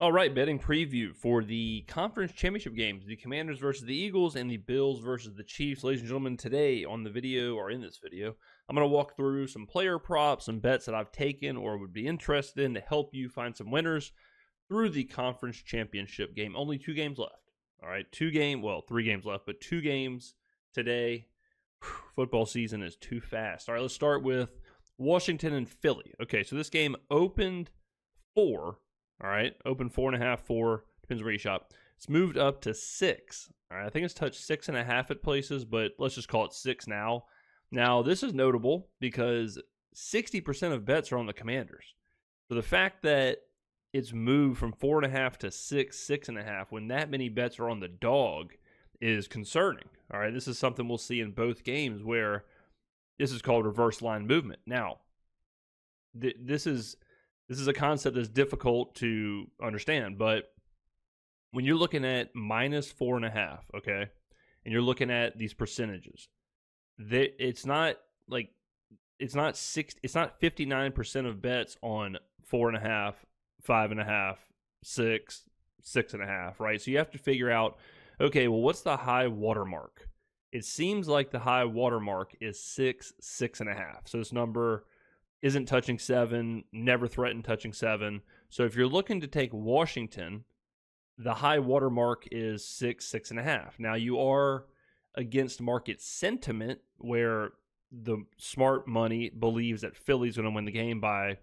All right, betting preview for the conference championship games, the Commanders versus the Eagles and the Bills versus the Chiefs. Ladies and gentlemen, today on the video, or in this video, I'm going to walk through some player props, some bets that I've taken or would be interested in to help you find some winners through the conference championship game. Only 2 games left. All right, 3 games left, but 2 games today. Football season is too fast. All right, let's start with Washington and Philly. Okay, so this game opened 4. All right, open 4.5, 4, depends where you shop. It's moved up to 6. All right, I think it's touched 6.5 at places, but let's just call it 6 now. Now, this is notable because 60% of bets are on the Commanders. So the fact that it's moved from 4.5 to 6, 6.5, when that many bets are on the dog is concerning. All right, this is something we'll see in both games where this is called reverse line movement. Now, this is a concept that's difficult to understand, but when you're looking at minus 4.5, okay, and you're looking at these percentages, it's not 59% of bets on 4.5, 5.5, 6, 6.5, right? So you have to figure out, okay, well, what's the high watermark? It seems like the high watermark is 6, 6.5. So this number isn't touching 7, never threatened touching 7. So if you're looking to take Washington, the high watermark is 6, 6.5. Now you are against market sentiment where the smart money believes that Philly's going to win the game by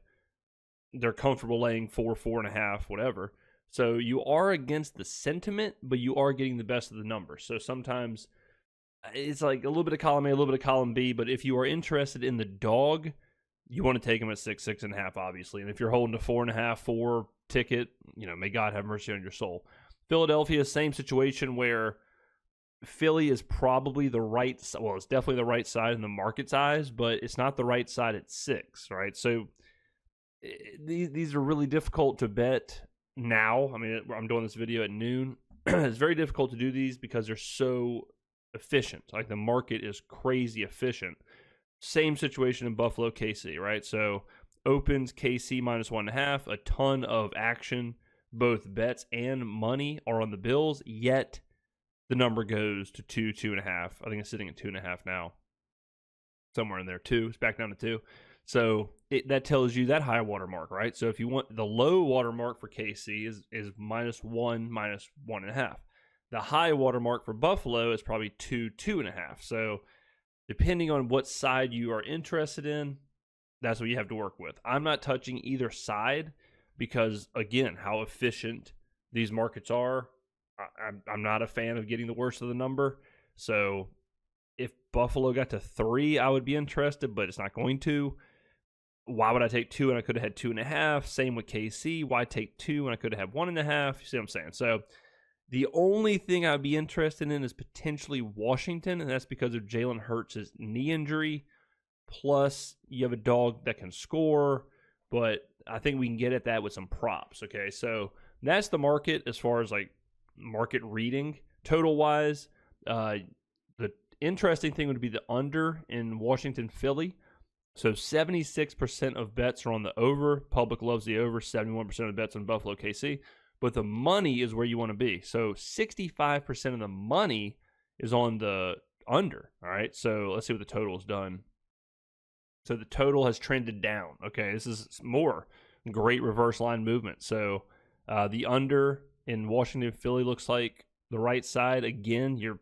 they're comfortable laying 4, 4.5, whatever. So you are against the sentiment, but you are getting the best of the numbers. So sometimes it's like a little bit of column A, a little bit of column B, but if you are interested in the dog, you want to take them at 6, 6.5, obviously. And if you're holding a 4.5, 4 ticket, may God have mercy on your soul. Philadelphia, same situation where Philly is probably the right, well, it's definitely the right side in the market's eyes, but it's not the right side at 6, right? So these are really difficult to bet now. I mean, I'm doing this video at noon. It's very difficult to do these because they're so efficient. Like the market is crazy efficient. Same situation in Buffalo, KC, right? So opens KC minus 1.5, a ton of action, both bets and money are on the Bills, yet the number goes to 2, 2.5. I think it's sitting at 2.5 now. Somewhere in there, 2. It's back down to 2. So that tells you that high water mark, right? So if you want the low water mark for KC is minus 1, minus 1.5. The high water mark for Buffalo is probably 2, 2.5. So depending on what side you are interested in, that's what you have to work with. I'm not touching either side because, again, how efficient these markets are. I'm not a fan of getting the worst of the number. So if Buffalo got to 3, I would be interested, but it's not going to. Why would I take 2 and I could have had 2.5? Same with KC. Why take 2 and I could have had 1.5? You see what I'm saying? So the only thing I'd be interested in is potentially Washington, and that's because of Jalen Hurts' knee injury. Plus, you have a dog that can score, but I think we can get at that with some props, okay? So that's the market as far as, like, market reading. Total-wise, the interesting thing would be the under in Washington-Philly. So 76% of bets are on the over. Public loves the over. 71% of bets on Buffalo-KC. But the money is where you want to be. So 65% of the money is on the under. All right. So let's see what the total has done. So the total has trended down. Okay. This is more great reverse line movement. So the under in Washington, Philly looks like the right side. Again, you're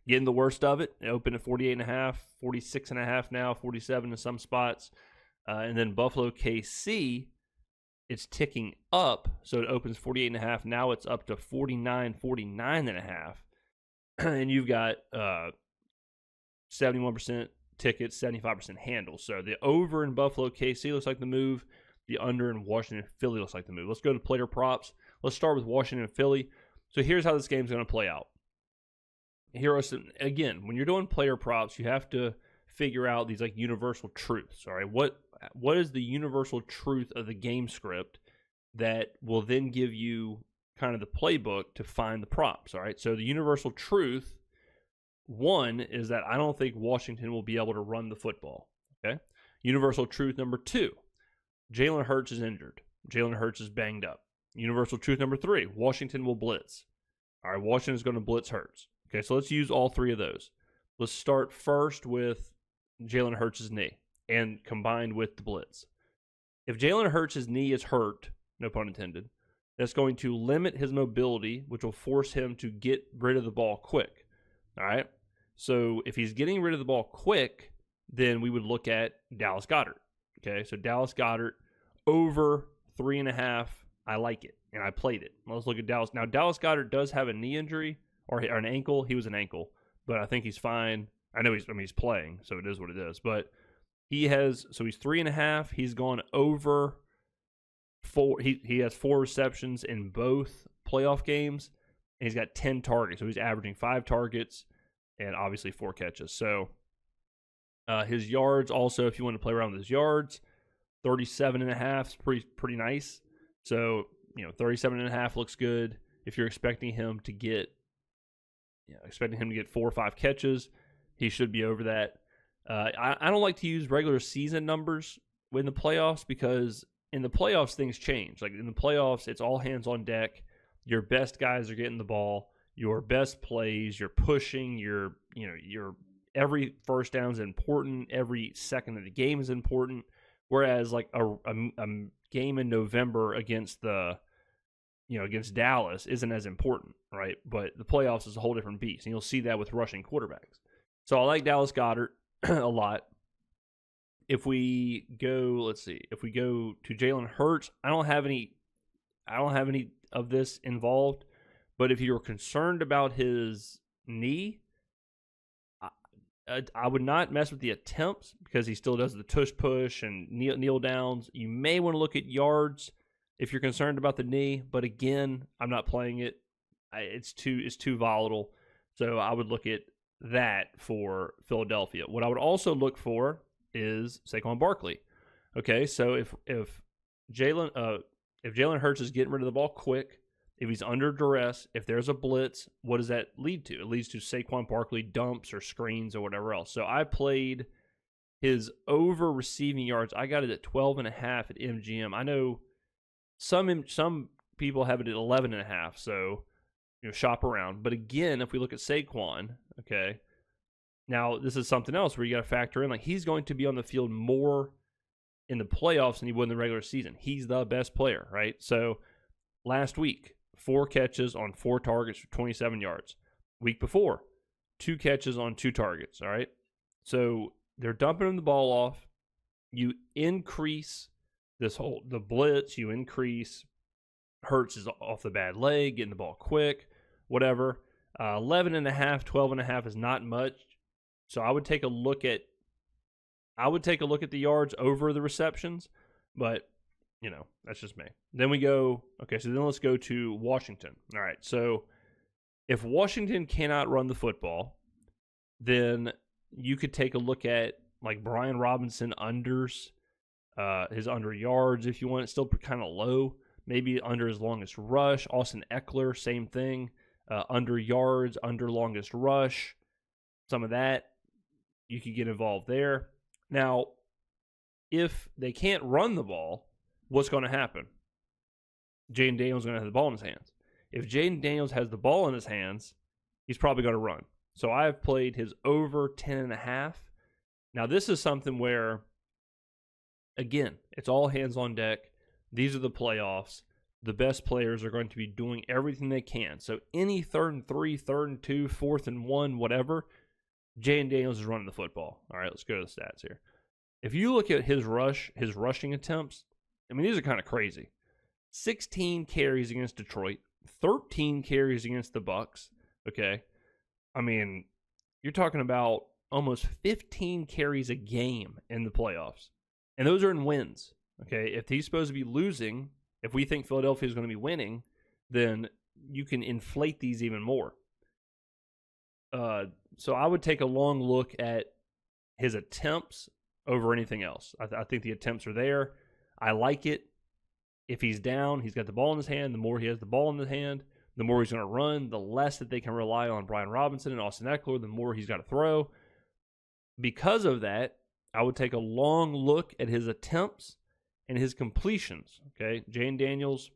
getting the worst of it. It opened at 48.5, 46.5 now, 47 in some spots. And then Buffalo, KC, it's ticking up, so it opens 48.5. Now it's up to 49, 49.5. And you've got 71% tickets, 75% handles. So the over in Buffalo, KC looks like the move. The under in Washington, Philly looks like the move. Let's go to player props. Let's start with Washington and Philly. So here's how this game's going to play out. Here are some, again, when you're doing player props, you have to figure out these like universal truths. All right, what is the universal truth of the game script that will then give you kind of the playbook to find the props? All right, so the universal truth, one, is that I don't think Washington will be able to run the football. Okay, universal truth number 2, Jalen Hurts is injured. Jalen Hurts is banged up. Universal truth number 3, Washington will blitz. All right, Washington's going to blitz Hurts. Okay, so let's use all 3 of those. Let's start first with Jalen Hurts' knee and combined with the blitz. If Jalen Hurts' knee is hurt, no pun intended, that's going to limit his mobility, which will force him to get rid of the ball quick. All right? So if he's getting rid of the ball quick, then we would look at Dallas Goedert. Okay, so Dallas Goedert over 3.5. I like it, and I played it. Let's look at Dallas. Now, Dallas Goedert does have a knee injury or an ankle. He was an ankle, but I think he's fine. I know he's playing, so it is what it is. But he's 3.5. He's gone over 4. He has 4 receptions in both playoff games, and he's got 10 targets. So he's averaging 5 targets and obviously 4 catches. So his yards also, if you want to play around with his yards, 37.5 is pretty nice. So 37.5 looks good. If you're expecting him to get 4 or 5 catches, he should be over that. I don't like to use regular season numbers in the playoffs because in the playoffs things change. Like in the playoffs, it's all hands on deck. Your best guys are getting the ball. Your best plays. You're pushing. Your every first down is important. Every second of the game is important. Whereas like a game in November against Dallas isn't as important, right? But the playoffs is a whole different beast, and you'll see that with rushing quarterbacks. So I like Dallas Goedert a lot. If we go to Jalen Hurts, I don't have any of this involved. But if you're concerned about his knee, I would not mess with the attempts because he still does the tush push and kneel downs. You may want to look at yards if you're concerned about the knee, but again, I'm not playing it. It's too volatile, so I would look at that for Philadelphia. What I would also look for is Saquon Barkley. Okay, so if Jalen Hurts is getting rid of the ball quick, if he's under duress, if there's a blitz, what does that lead to? It leads to Saquon Barkley dumps or screens or whatever else. So I played his over receiving yards. I got it at 12.5 at MGM. I know some people have it at 11.5. So shop around. But again, if we look at Saquon, okay, now this is something else where you got to factor in like he's going to be on the field more in the playoffs than he would in the regular season. He's the best player, right? So last week, 4 catches on 4 targets for 27 yards. Week before, 2 catches on 2 targets, all right? So they're dumping him the ball off. You increase the blitz. You increase Hurts is off the bad leg, getting the ball quick, whatever. 11.5, 12.5 is not much. So I would take a look at the yards over the receptions, but that's just me. Then we go, okay, so then let's go to Washington. All right, so if Washington cannot run the football, then you could take a look at like Brian Robinson unders, his under yards if you want. It's still kind of low. Maybe under his longest rush. Austin Eckler, same thing. Under yards, under longest rush. Some of that, you could get involved there. Now, if they can't run the ball, what's going to happen? Jayden Daniels is going to have the ball in his hands. If Jayden Daniels has the ball in his hands, he's probably going to run. So I have played his over 10.5. Now, this is something where, again, it's all hands on deck. These are the playoffs. The best players are going to be doing everything they can. So any 3rd and 3, 3rd and 2, 4th and 1, whatever, Jayden Daniels is running the football. All right, let's go to the stats here. If you look at his rushing attempts, I mean, these are kind of crazy. 16 carries against Detroit, 13 carries against the Bucks. Okay, I mean, you're talking about almost 15 carries a game in the playoffs, and those are in wins. Okay, if he's supposed to be losing, if we think Philadelphia is going to be winning, then you can inflate these even more. So I would take a long look at his attempts over anything else. I think the attempts are there. I like it. If he's down, he's got the ball in his hand. The more he has the ball in his hand, the more he's going to run. The less that they can rely on Brian Robinson and Austin Eckler, the more he's got to throw. Because of that, I would take a long look at his attempts and his completions. Okay, Jayden Daniels,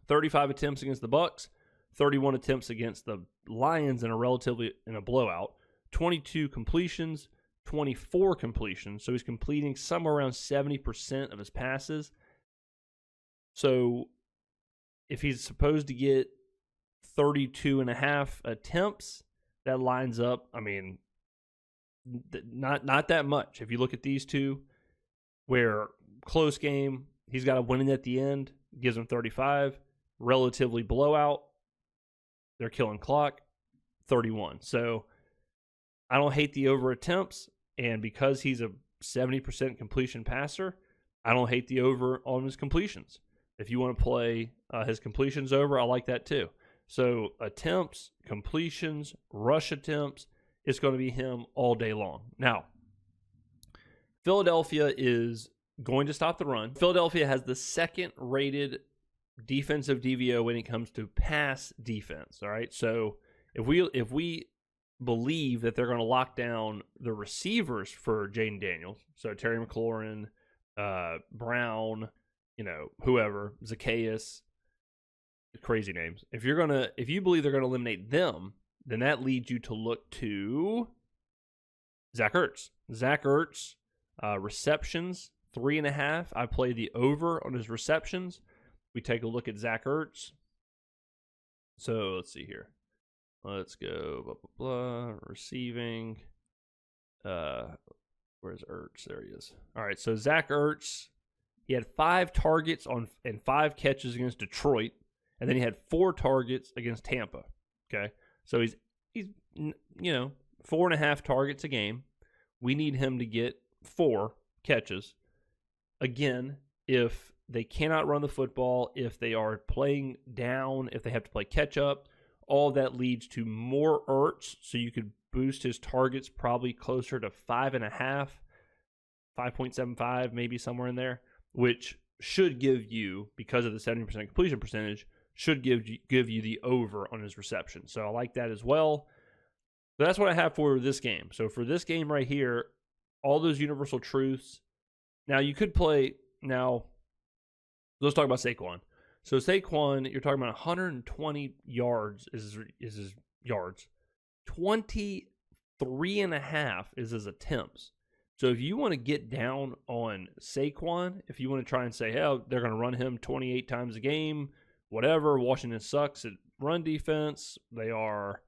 35 attempts against the Bucks, 31 attempts against the Lions in a blowout, 22 completions, 24 completions. So he's completing somewhere around 70% of his passes. So if he's supposed to get 32 and a half attempts, that lines up, I mean, not that much. If you look at these two, where close game, he's got a winning at the end, gives him 35. Relatively blowout, they're killing clock, 31. So I don't hate the over attempts, and because he's a 70% completion passer, I don't hate the over on his completions. If you want to play his completions over, I like that too. So attempts, completions, rush attempts, it's going to be him all day long. Now, Philadelphia is going to stop the run. Philadelphia has the second rated defensive DVO when it comes to pass defense. All right. So if we believe that they're going to lock down the receivers for Jayden Daniels, so Terry McLaurin, Brown, whoever, Zacchaeus, crazy names. If you believe they're going to eliminate them, then that leads you to look to Zach Ertz. Zach Ertz, receptions, 3.5. I play the over on his receptions. We take a look at Zach Ertz. So let's see here. Let's go blah blah blah. Receiving. Where's Ertz? There he is. All right. So Zach Ertz, he had 5 targets and 5 catches against Detroit, and then he had 4 targets against Tampa. Okay. So he's 4.5 targets a game. We need him to get 4 catches. Again, if they cannot run the football, if they are playing down, if they have to play catch up, all that leads to more Ertz. So you could boost his targets probably closer to 5.5, 5.75, maybe somewhere in there, which should give you, because of the 70% completion percentage, should give you the over on his reception. So I like that as well. So that's what I have for this game. So for this game right here, all those universal truths. Now you could play, let's talk about Saquon. So Saquon, you're talking about 120 yards is his yards. 23.5 is his attempts. So if you want to get down on Saquon, if you want to try and say, hey, they're going to run him 28 times a game, whatever, Washington sucks at run defense. They are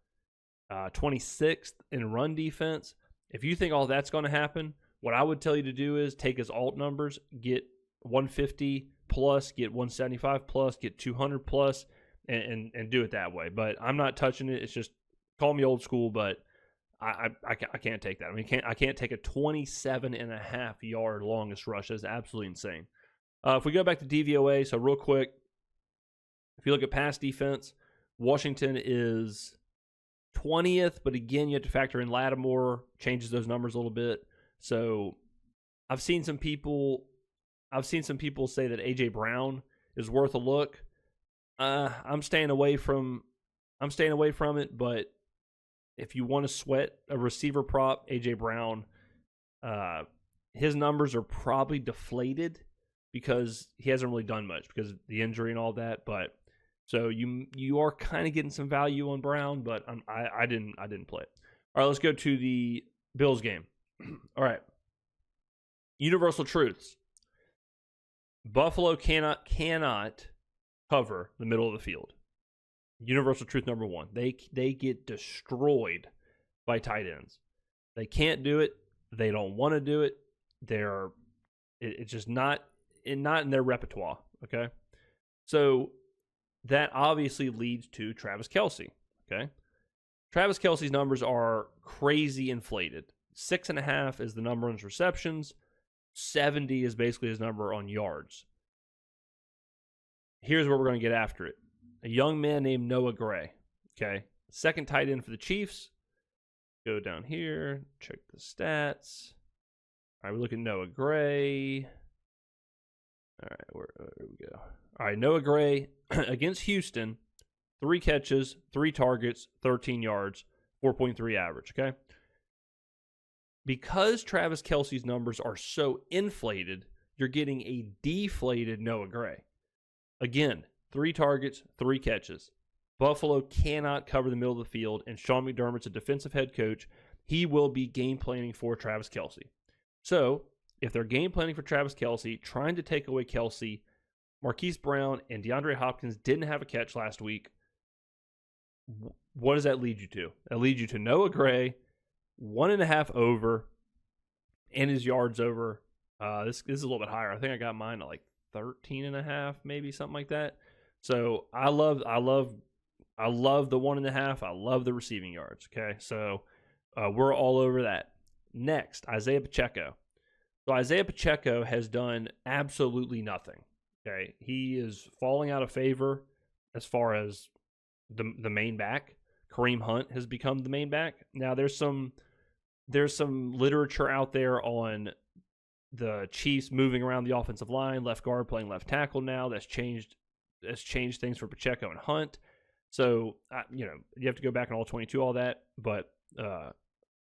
26th in run defense. If you think all that's going to happen, what I would tell you to do is take his alt numbers, get 150 plus, get 175 plus, get 200 plus, and do it that way. But I'm not touching it. It's just, call me old school, but I can't take that. I mean, I can't take a 27.5 yard longest rush. That's absolutely insane. If we go back to DVOA, so real quick, if you look at pass defense, Washington is 20th, but again, you have to factor in Lattimore, changes those numbers a little bit. So I've seen some people say that AJ Brown is worth a look. I'm staying away from it, but if you want to sweat a receiver prop, AJ Brown, his numbers are probably deflated because he hasn't really done much because of the injury and all that. But so you are kind of getting some value on Brown, but I didn't play it. All right, let's go to the Bills game. All right, universal truths. Buffalo cannot cover the middle of the field. Universal truth number 1. They get destroyed by tight ends. They can't do it. They don't want to do it. It's just not in their repertoire. Okay, so that obviously leads to Travis Kelce. Okay, Travis Kelce's numbers are crazy inflated. 6.5 is the number on his receptions. 70 is basically his number on yards. Here's where we're going to get after it. A young man named Noah Gray. Okay. Second tight end for the Chiefs. Go down here. Check the stats. All right, we look at Noah Gray. All right, there we go. All right, Noah Gray against Houston. 3 catches, 3 targets, 13 yards, 4.3 average. Okay. Because Travis Kelce's numbers are so inflated, you're getting a deflated Noah Gray. Again, 3 targets, 3 catches. Buffalo cannot cover the middle of the field, and Sean McDermott's a defensive head coach. He will be game planning for Travis Kelce. So, if they're game planning for Travis Kelce, trying to take away Kelce, Marquise Brown and DeAndre Hopkins didn't have a catch last week. What does that lead you to? That leads you to Noah Gray, 1.5 over, and his yards over. This is a little bit higher. I think I got mine at like 13.5, maybe something like that. So I love the 1.5. I love the receiving yards. Okay, so we're all over that. Next, Isaiah Pacheco. So Isaiah Pacheco has done absolutely nothing. Okay, he is falling out of favor as far as the main back. Kareem Hunt has become the main back. Now there's some literature out there on the Chiefs moving around the offensive line, left guard playing left tackle now. That's changed things for Pacheco and Hunt. So you have to go back and all 22 all that. But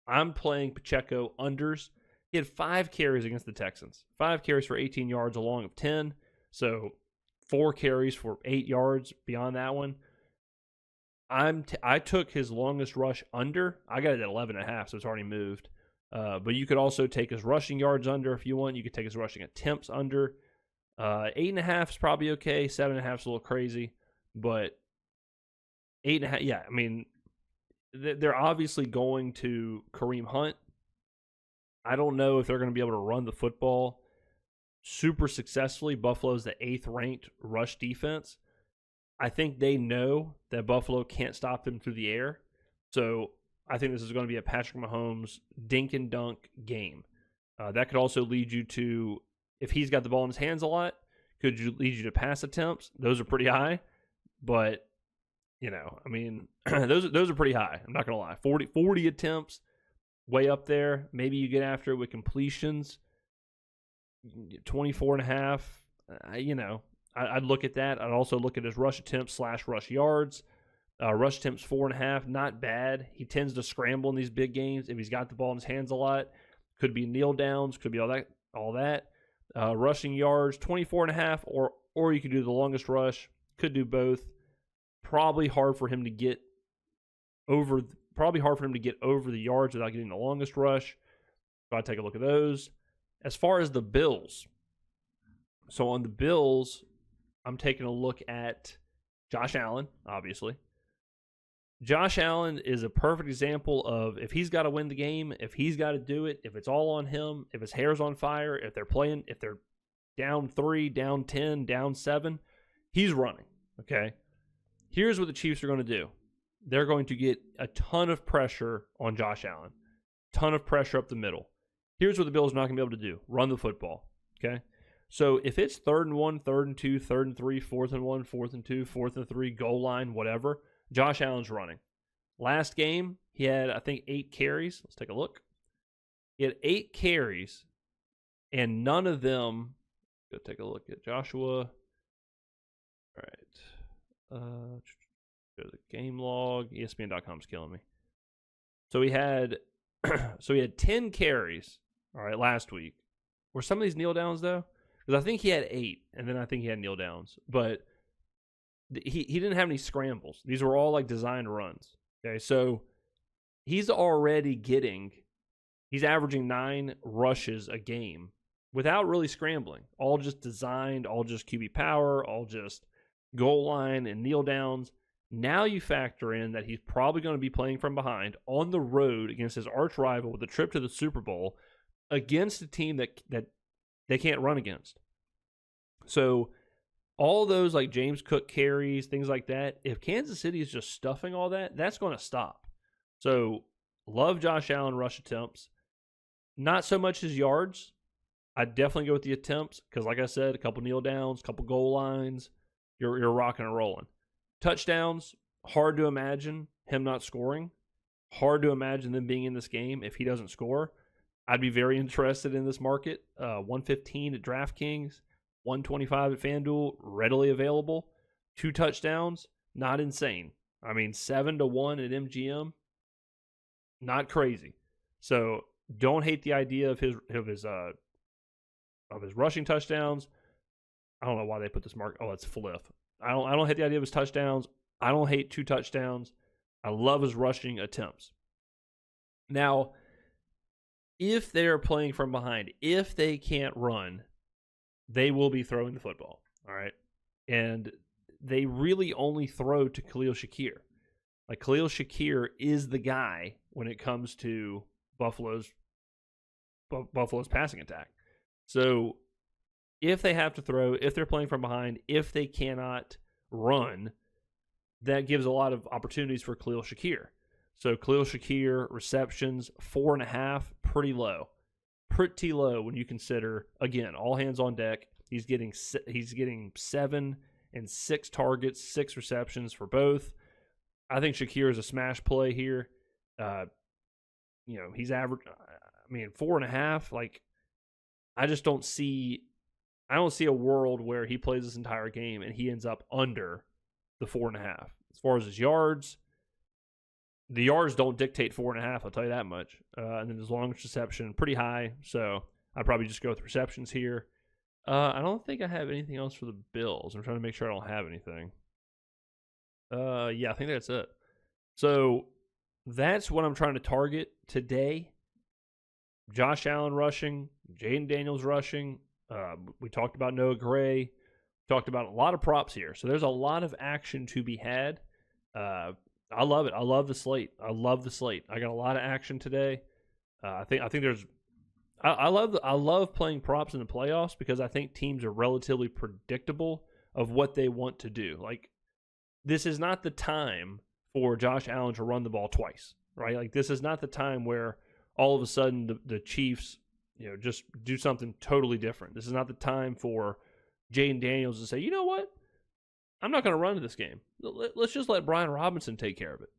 I'm playing Pacheco unders. He had 5 carries against the Texans. 5 carries for 18 yards, a long of 10. So 4 carries for 8 yards beyond that one. I took his longest rush under. I got it at 11.5, so it's already moved. But you could also take his rushing yards under if you want. You could take his rushing attempts under. 8.5 is probably okay. 7.5 is a little crazy. But 8.5, yeah, I mean, they're obviously going to Kareem Hunt. I don't know if they're going to be able to run the football super successfully. Buffalo's the 8th ranked rush defense. I think they know that Buffalo can't stop them through the air. So I think this is going to be a Patrick Mahomes dink and dunk game. That could also lead you to, if he's got the ball in his hands a lot, could lead you to pass attempts. Those are pretty high. But, I mean, those are pretty high. I'm not going to lie. 40 attempts, way up there. Maybe you get after it with completions. 24.5, I'd look at that. I'd also look at his rush attempts / rush yards. Rush attempts 4.5, not bad. He tends to scramble in these big games if he's got the ball in his hands a lot. Could be kneel downs, could be all that. Rushing yards 24.5, or you could do the longest rush. Could do both. Probably hard for him to get over the yards without getting the longest rush. So I'd take a look at those. As far as the Bills, so on the Bills, I'm taking a look at Josh Allen, obviously. Josh Allen is a perfect example of if he's got to win the game, if he's got to do it, if it's all on him, if his hair's on fire, if they're down 3, down 10, down 7, he's running, okay? Here's what the Chiefs are going to do. They're going to get a ton of pressure on Josh Allen, ton of pressure up the middle. Here's what the Bills are not going to be able to do. Run the football, okay? So if it's 3rd and 1, 3rd and 2, 3rd and 3, 4th and 1, 4th and 2, 4th and 3, goal line, whatever, Josh Allen's running. Last game, he had, I think, 8 carries. Let's take a look. He had 8 carries, and none of them, go take a look at Joshua. All right. Go to the game log. ESPN.com's killing me. So he had 10 carries, all right, last week. Were some of these kneel downs, though? Because I think he had 8, and then I think he had kneel downs. But he didn't have any scrambles. These were all like designed runs. Okay, so he's averaging 9 rushes a game without really scrambling. All just designed, all just QB power, all just goal line and kneel downs. Now you factor in that he's probably going to be playing from behind on the road against his arch rival with a trip to the Super Bowl against a team that they can't run against. So all those like James Cook carries, things like that, if Kansas City is just stuffing all that, that's going to stop. So love Josh Allen rush attempts. Not so much his yards. I'd definitely go with the attempts because, like I said, a couple kneel downs, a couple goal lines, you're rocking and rolling. Touchdowns, hard to imagine him not scoring. Hard to imagine them being in this game if he doesn't score. I'd be very interested in this market. 115 at DraftKings, 125 at FanDuel, readily available. 2 touchdowns, not insane. I mean, 7-1 at MGM, not crazy. So don't hate the idea of his rushing touchdowns. I don't know why they put this mark. Oh, it's flip. I don't hate the idea of his touchdowns. I don't hate 2 touchdowns. I love his rushing attempts. Now, if they're playing from behind, if they can't run, they will be throwing the football. All right. And they really only throw to Khalil Shakir. Like, Khalil Shakir is the guy when it comes to Buffalo's passing attack. So if they have to throw, if they're playing from behind, if they cannot run, that gives a lot of opportunities for Khalil Shakir. So Khalil Shakir receptions 4.5, pretty low. Pretty low when you consider, again, all hands on deck. He's getting 7 and 6 targets, 6 receptions for both. I think Shakir is a smash play here. He's average. 4.5. Like, I don't see a world where he plays this entire game and he ends up under the 4.5. As far as his yards, the yards don't dictate 4.5. I'll tell you that much. And then his longest reception, pretty high. So I'd probably just go with receptions here. I don't think I have anything else for the Bills. I'm trying to make sure I don't have anything. Yeah, I think that's it. So that's what I'm trying to target today. Josh Allen rushing, Jayden Daniels rushing. We talked about Noah Gray. Talked about a lot of props here. So there's a lot of action to be had. I love it. I love the slate. I got a lot of action today. I think there's. I love playing props in the playoffs because I think teams are relatively predictable of what they want to do. Like, this is not the time for Josh Allen to run the ball twice, right? Like, this is not the time where all of a sudden the Chiefs, just do something totally different. This is not the time for Jayden Daniels to say, you know what? I'm not going to run to this game. Let's just let Brian Robinson take care of it.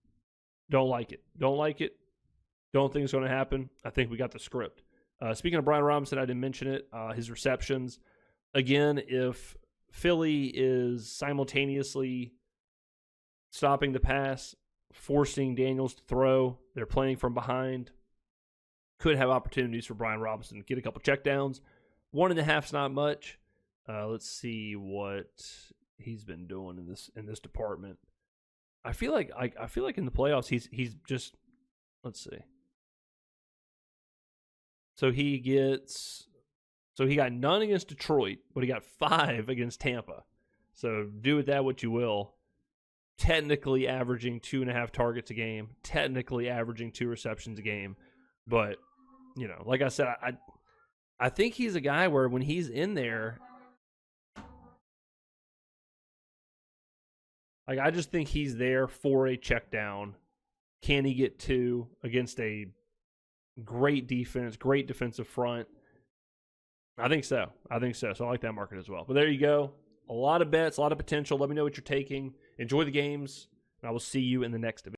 Don't like it. Don't think it's going to happen. I think we got the script. Speaking of Brian Robinson, I didn't mention it. His receptions. Again, if Philly is simultaneously stopping the pass, forcing Daniels to throw, they're playing from behind, could have opportunities for Brian Robinson to get a couple checkdowns. 1.5's not much. Let's see what he's been doing in this department. I feel like in the playoffs he's just, let's see. So he got none against Detroit, but he got 5 against Tampa. So do with that what you will. Technically averaging 2.5 targets a game, technically averaging 2 receptions a game, but like I said, I think he's a guy where when he's in there, like, I just think he's there for a check down. Can he get 2 against a great defense, great defensive front? I think so. So I like that market as well. But there you go. A lot of bets, a lot of potential. Let me know what you're taking. Enjoy the games, and I will see you in the next event.